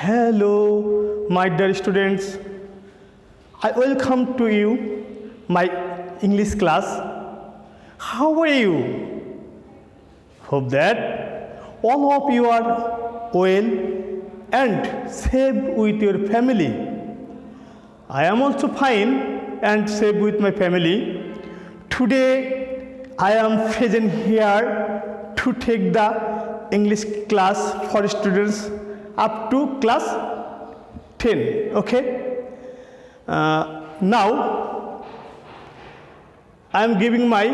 Hello, my dear students. I welcome to you, my English class. How are you? Hope that all of you are well and safe with your family. I am also fine and safe with my family. Today, I am present here to take the English class for students up to class 10. Okay. Now I am giving my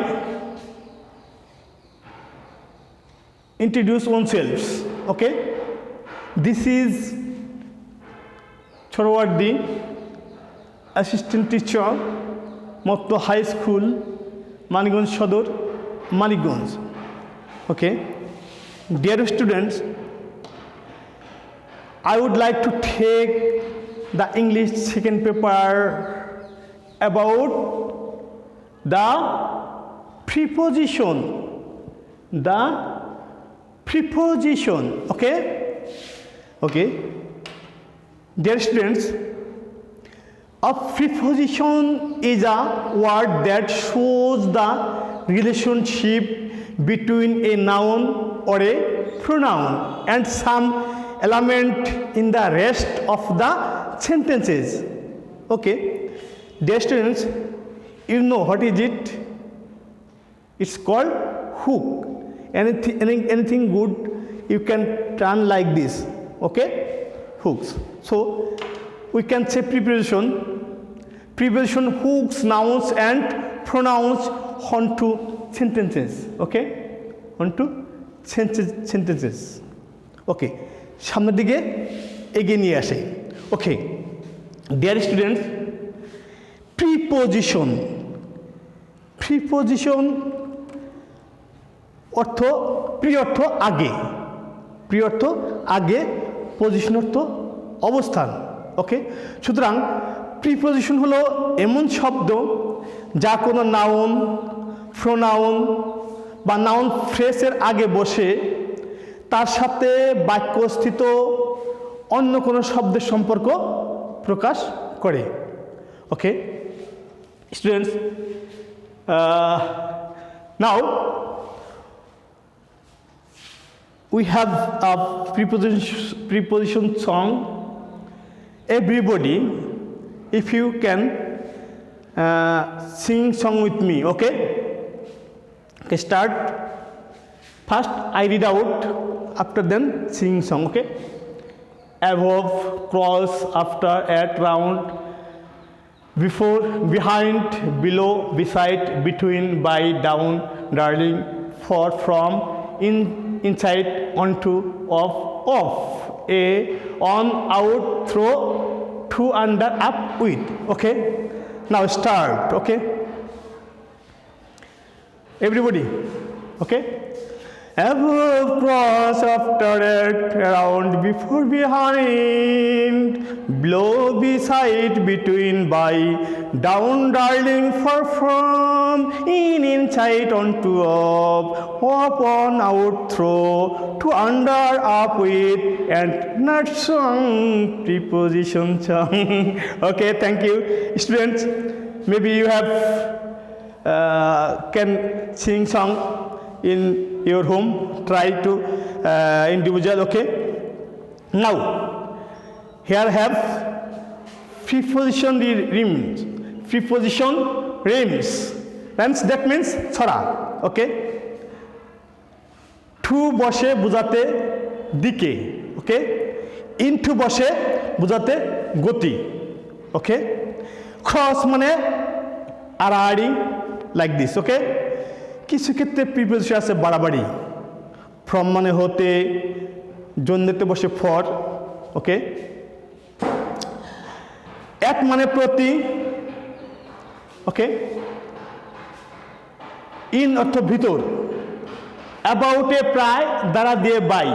introduce oneself. Okay. This is Chorwardi, assistant teacher, Motto High School, Maniganj Shodor, Maniganj. Okay. Dear students, I would like to take the English second paper about the preposition. Okay. Okay. Dear students, a preposition is a word that shows the relationship between a noun or a pronoun and some element in the rest of the sentences. Okay. Dear students, you know what is it? It's called hook. Anything good you can turn like this. Okay. Hooks. So we can say preposition hooks nouns and pronouns onto sentences. Okay. Onto sentences. Okay. সামনের দিকে এগিয়ে নিয়ে আসে। ওকে, dear students, preposition অর্থ আগে, position অর্থ অবস্থান। ওকে, সুতরাং প্রিপোজিশন হলো এমন শব্দ যা কোনো নাউন, প্রোনাউন বা নাউন ফ্রেজের আগে বসে তার সাথে বাক্যস্থিত অন্য কোনো শব্দের সম্পর্ক প্রকাশ করে। Okay students, now we have a preposition song. Everybody, if you can sing song with me. Okay, start. First I read out, after then sing song. Okay. Above, cross, after, at, round, before, behind, below, beside, between, by, down, darling, for, from, inside, onto, off, a, on, out, through, to, under, up, with. Okay. Now start. Okay. Everybody. Okay. Above, cross, after, at, around, before, behind, below, beside, between, by, down, darling, far from, inside, onto, up, on, out, through, to, under, up, with, and not song, preposition song. Okay, thank you. Students, maybe you have can sing song in your home. Try to individual. Okay. Now here have preposition rhymes. That means ছড়া। Okay. to বসে বোঝাতে দিকে। Okay. into বসে বোঝাতে গতি। Okay. cross মানে আড়াআড়ি, like this. Okay. কিছু ক্ষেত্রে প্রিপোজিশন আছে বাড়াবাড়ি, ফ্রম মানে হতে, জন্যতে বসে ফর। ওকে, এক মানে প্রতি। ওকে, ইন অর্থ ভিতর, অ্যাবাউটে প্রায়, দ্বারা দিয়ে বাই।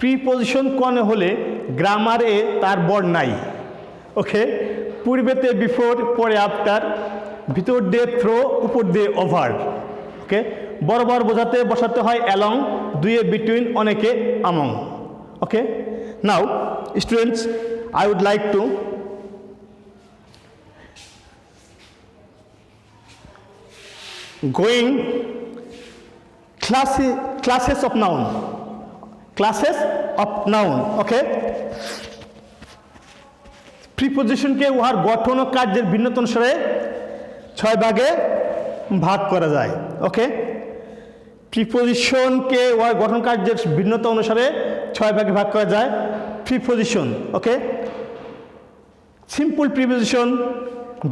প্রিপোজিশন কোনে হলে গ্রামারে তার বর নাই। ওকে, পূর্বেতে বিফোর, পরে আফটার, ভিতর দিয়ে থ্রো, উপর দিয়ে ওভার। ওকে, বরাবর বোঝাতে বসাতে হয় অ্যালং, দুয়ে বিটুইন, অনেকে আমং। ওকে, নাও students, I would like to going classes of noun, okay? প্রিপোজিশনকে উহার গঠন ও কার্যের ভিন্নতা অনুসারে 6 ভাগে ভাগ করা যায়, ওকে? প্রিপোজিশনকে উহার গঠন কার্যের ভিন্নতা অনুসারে 6 ভাগে ভাগ করা যায়। Preposition, okay? Simple preposition,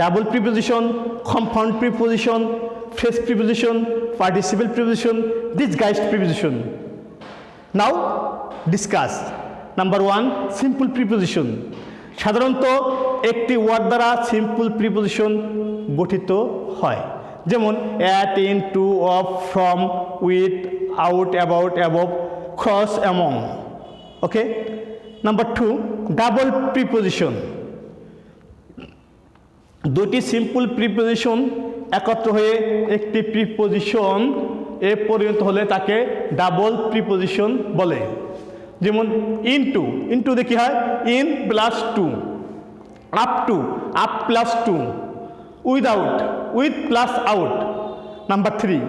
double preposition, compound preposition, phrase preposition, participle preposition, disguised preposition. Now discuss. Number 1, simple preposition. সাধারণত একটি ওয়ার্ড দ্বারা সিম্পল প্রিপোজিশন গঠিত হয়, যেমন at, in, to, of, from, with, out, about, above, cross, among, okay? Number 2, double preposition. দুটি simple preposition একত্র হয়ে একটি প্রিপোজিশন এ পরিণত হলে তাকে ডাবল প্রিপোজিশন বলে। যেমন ইনটু দিয়ে কি হয়? In plus to, up plus to, without, with plus out. Number 3,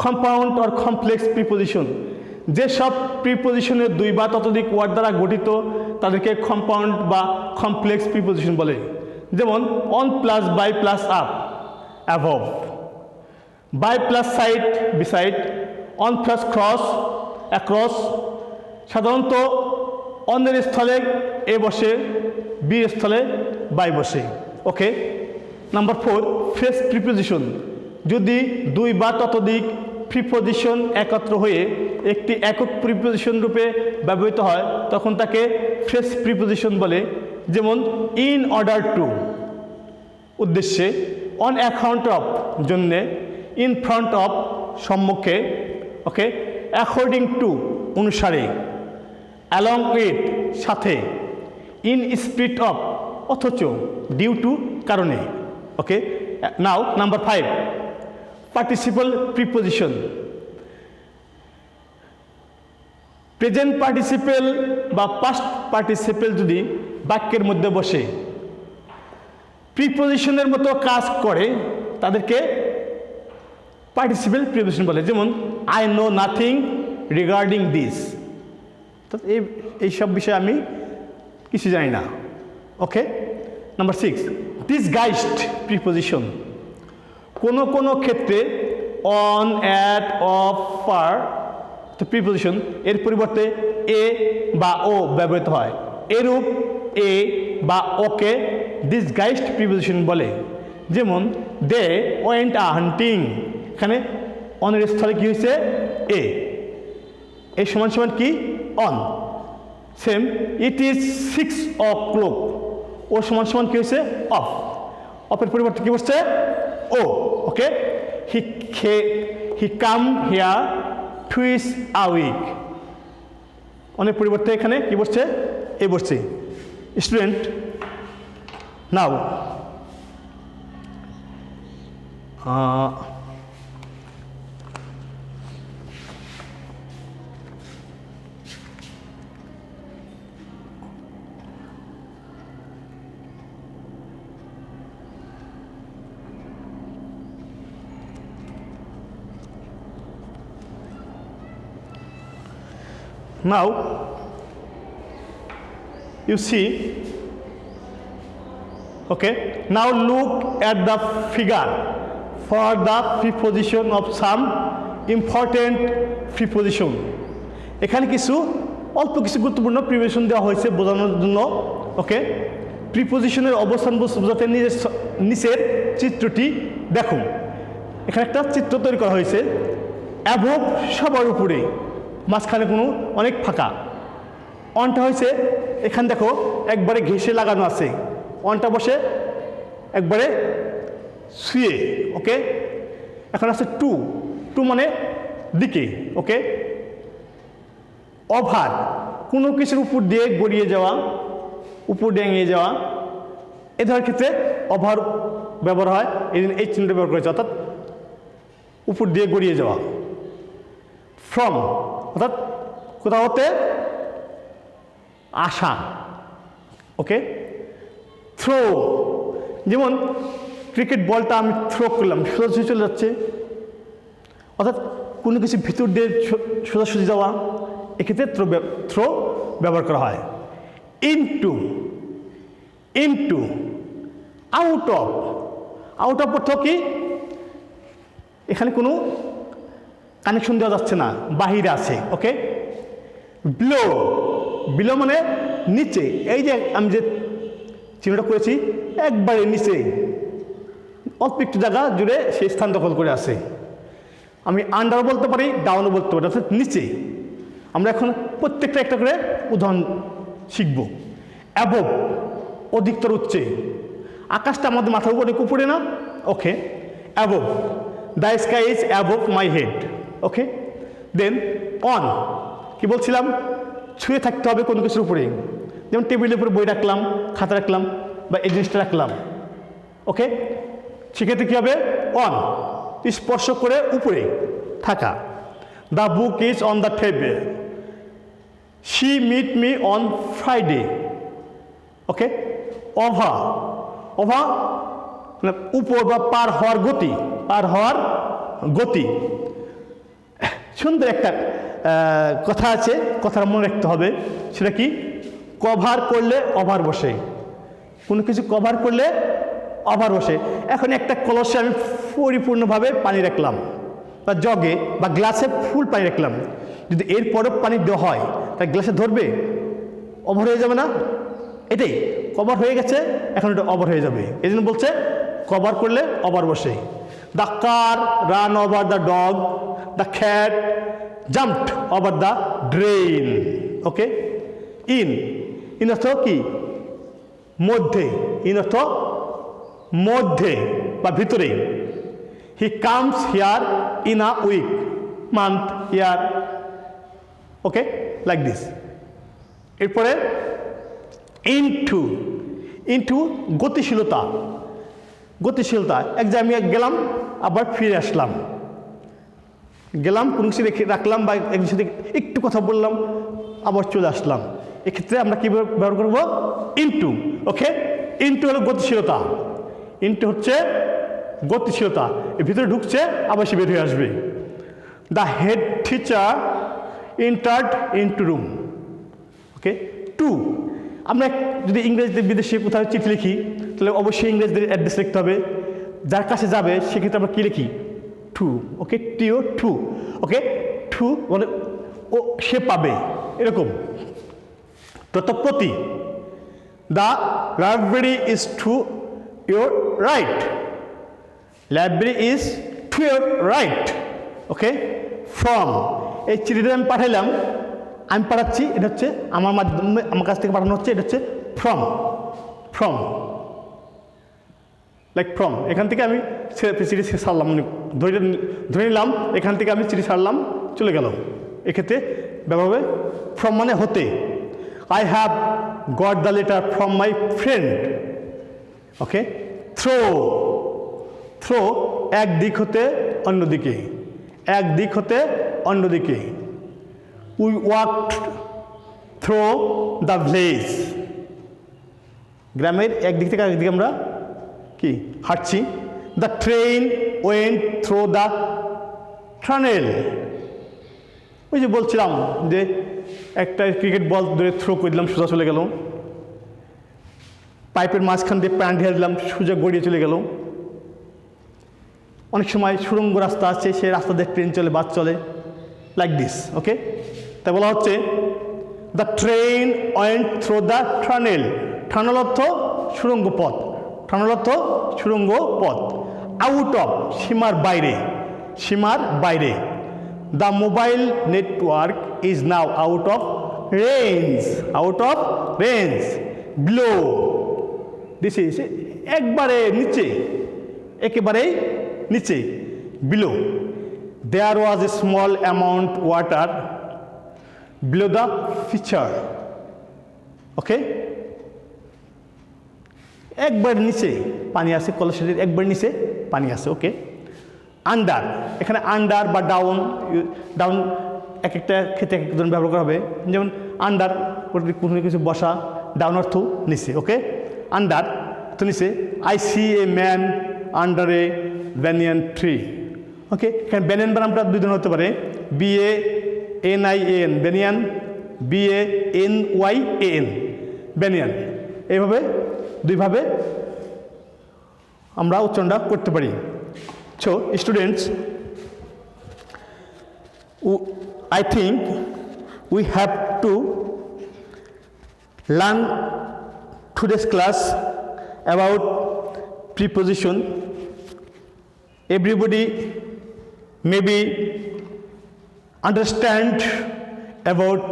compound or complex preposition. যেসব প্রিপোজিশনের 2 বা ততোধিক ওয়ার্ড দ্বারা গঠিত তাদেরকে কম্পাউন্ড বা কমপ্লেক্স প্রিপোজিশন বলে। যেমন on plus by plus up, above, by plus side, beside, on plus cross, across. সাধারণত অনের স্থলে এ বসে, বি স্থলে বাই বসে, ওকে? Number 4, phrase preposition. যদি 2 বা ততোধিক প্রিপোজিশন একত্র হয়ে একটি একক প্রিপোজিশন রূপে ব্যবহৃত হয় তখন তাকে ফ্রেজ প্রিপোজিশন বলে। যেমন ইন অর্ডার টু, উদ্দেশ্যে, অন অ্যাকাউন্ট অফ, জন্যে, ইন ফ্রন্ট অফ, সম্মুখে, ওকে? অ্যাকর্ডিং টু, অনুসারে, অ্যালং উইথ, সাথে, ইন স্পিরিট অফ, অথচ, ডিউ টু, কারণে, okay? Now number 5, participle preposition. Present participle বা পাস্ট পার্টিসিপেল যদি বাক্যের মধ্যে বসে প্রিপোজিশনের মতো কাজ করে তাদেরকে পার্টিসিপেল প্রিপোজিশন বলে। যেমন I know nothing regarding this, এইসব বিষয়ে আমি কিছু জানি না, ওকে? Number 6, disguised preposition. কোনো ক্ষেত্রে on, at, of, for preposition এর পরিবর্তে এ বা ও ব্যবহৃত হয়। এরূপ এ বা ওকে ডিসগাইজড প্রিপোজিশন বলে। যেমন দে ওয়েন্ট আ হান্টিং, এখানে অনের স্থলে কি হয়েছে? এ সমান সমান কি? On. Same it is 6 o'clock, ও সমান সমান কি হয়েছে? অফ। অফের পরিবর্তে কি বসছে? ও, ওকে? হি কাম হিয়ার টুইস আ উইক, অনেক পরিবর্তে এখানে কি বসছে? এ বসছে। Student, now Now you see, okay, now look at the figure for the preposition of some important preposition. এখানে অল্প কিছু গুরুত্বপূর্ণ প্রিপোজিশন দেওয়া হয়েছে বোঝানোর জন্য, ওকে? প্রিপোজিশনের অবস্থান বোঝাতে নিচের চিত্রটি দেখুন। এখানে একটা চিত্র তৈরি করা হয়েছে। অ্যাবভ সবার উপরে, মাঝখানে অনেক ফাঁকা। অনটা হয়েছে এখানে দেখো একবারে ঘেঁষে লাগানো আছে, অনটা বসে একবারে শুয়ে, ওকে? এখন আছে টু মানে দিকে, ওকে? ওভার কোনো কিছুর উপর দিয়ে গড়িয়ে যাওয়া, উপর ডেঙিয়ে যাওয়া, এ ধরনের ক্ষেত্রে ওভার ব্যবহার হয়। এই চিহ্নটা ব্যবহার করেছে, অর্থাৎ উপর দিয়ে গড়িয়ে যাওয়া। ফ্রম অর্থাৎ কোথাও হতে আসা, ওকে। থ্রো, যেমন ক্রিকেট বলটা আমি থ্রো করলাম, সোজাসুজি চলে যাচ্ছে, অর্থাৎ কোনো কিছু ভিতর দিয়ে সোজাসুজি যাওয়া, এক্ষেত্রে থ্রো ব্যবহার করা হয়। Into, into, out of, out of অর্থ কি, এখানে কোনো কানেকশন দেওয়া যাচ্ছে না, বাহিরে আছে। ওকে। বিলো, বিলো মানে নিচে, এই যে আমি যে চিহ্নটা করেছি একবারে নিচে, অল্প একটু জায়গা জুড়ে সেই স্থান দখল করে আছে। আমি আন্ডার বলতে পারি, ডাউনও বলতে পারি, অর্থাৎ নিচে। আমরা এখন প্রত্যেকটা একটা করে উদাহরণ শিখব। অ্যাবভ, অধিকতর, উচ্চে, আকাশটা আমাদের মাথার উপরে উপরে না। Okay. Above, the sky is above my head. Okay. Then on, কি বলছিলাম, ছুঁয়ে থাকতে হবে কোনো কিছুর উপরে, যেমন টেবিলের উপরে বই রাখলাম, খাতা রাখলাম, বা এই জিনিসটা রাখলাম। ওকে। সেক্ষেত্রে কী হবে, অন, স্পর্শ করে উপরে থাকা। The book is on the table, she meet me on Friday. Okay. Over, over মানে উপর বা পার হওয়ার গতি, পার হওয়ার গতি। সুন্দর একটা কথা আছে, কথাটা মনে রাখতে হবে, সেটা কি, কভার করলে ওভার বসে, কোনো কিছু কভার করলে ওভার বসে। এখন একটা কলসে আমি পরিপূর্ণভাবে পানি রাখলাম, বা জগে বা গ্লাসে ফুল পানি রাখলাম, যদি এরপরও পানি দেওয়া হয় তাহলে গ্লাসে ধরবে, ওভার হয়ে যাবে না? এটাই কভার হয়ে গেছে, এখন এটা ওভার হয়ে যাবে, এই জন্য বলছে কভার করলে ওভার বসে। The car run over the dog, the cat jumped over the drain. Okay. In, in অর্থ কি, মধ্যে, ইন অর্থ মধ্যে বা ভিতরে। He comes here in a week, month, year. Okay, like this. এরপরে ইনটু, ইনটু গতিশীলতা, গতিশীলতা, এক জায়গায় আমি গেলাম আবার ফিরে আসলাম, গেলাম কোনো কিছু রেখে রাখলাম বা একজনের সাথে একটু কথা বললাম আবার চলে আসলাম, এক্ষেত্রে আমরা কী ব্যবহার করব, ইনটু। ওকে। ইনটু হলো গতিশীলতা, ইনটু হচ্ছে গতিশীলতা, এর ভিতরে ঢুকছে আবার সে বের হয়ে আসবে। The head teacher entered into room. Okay. To, আমরা যদি ইংরেজিতে বিদেশে কোথাও চিঠি লিখি তাহলে অবশ্যই ইংরেজিদের অ্যাড্রেস লিখতে হবে, যার কাছে যাবে সেক্ষেত্রে আমরা কী লিখি, টু। ওকে। টিও টু। ওকে। টু মানে ও সে পাবে, এরকম। তত প্রতি, the library is to your right, library is to your right. Okay. From, এই চিঠিটা আমি পাঠাইলাম, আমি পাঠাচ্ছি, এটা হচ্ছে আমার মাধ্যমে, আমার কাছ থেকে পাঠানো হচ্ছে, এটা হচ্ছে ফ্রম, ফ্রম, লাইক ফ্রম, এখান থেকে আমি চিঠি ছাড়লাম, ধরে নিলাম এখান থেকে আমি চিঠি ছাড়লাম, চলে গেলাম, এক্ষেত্রে ব্যবহার হবে ফ্রম মানে হতে। I have got the letter from my friend. Okay. Through, through এক দিক হতে অন্যদিকে, এক দিক হতে অন্যদিকে। We walked through the village, গ্রামের একদিক থেকে আরেকদিকে আমরা কি হাঁটছি। The train went through the tunnel, ওই যে বলছিলাম যে একটা ক্রিকেট বল ধরে থ্রো করে দিলাম, সোজা চলে গেল, পাইপের মাঝখান দিয়ে প্যান্ট ঢেলে দিলাম, সোজা গড়িয়ে চলে গেল। অনেক সময় সুড়ঙ্গ রাস্তা আছে, সেই রাস্তা দিয়ে ট্রেন চলে, বাস চলে, লাইক দিস। ওকে। তাই বলা হচ্ছে the train went through the tunnel, tunnel অর্থ সুড়ঙ্গ পথ, টানেল অর্থ সুড়ঙ্গ পথ। আউট অফ, সীমার বাইরে, সীমার বাইরে। The mobile network is now out of range, out of range. Below, this is একবারে নিচে, একেবারেই নিচে, below. There was a small amount water below the pitcher. Okay. একবার নিচে পানি আছে, কলসের একবার নিচে পানি আছে। ওকে। আন্ডার, এখানে আন্ডার বা ডাউন, ডাউন এক একটা ক্ষেত্রে এক এক ধরনের ব্যবহার করা হবে, যেমন আন্ডার কোনো কিছু বসা, ডাউন অর্থ নিচে, ওকে। আন্ডার তো নিচে, I see a man under a banyan tree, okay. এখানে ব্যানিয়ান বানামটা দুই ধরনের হতে পারে, BANIAN ব্যানিয়ান, BANYAN ব্যানিয়ান, এইভাবে দুইভাবে আমরা উচ্চারণটা করতে পারি। So students, I think we have to learn today's class about preposition. Everybody maybe understand about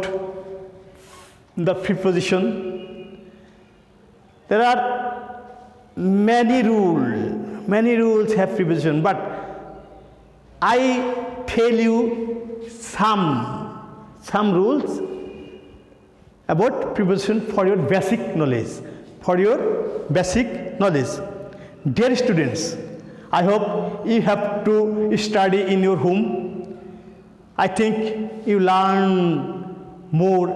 the preposition. There are many rules have preposition, but I tell you some rules about preposition for your basic knowledge, Dear students, I hope you have to study in your home. I think you learn more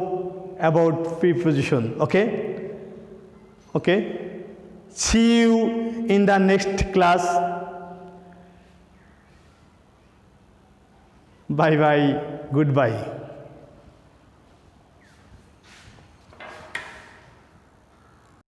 about preposition, okay. See you in the next class. Bye bye, goodbye.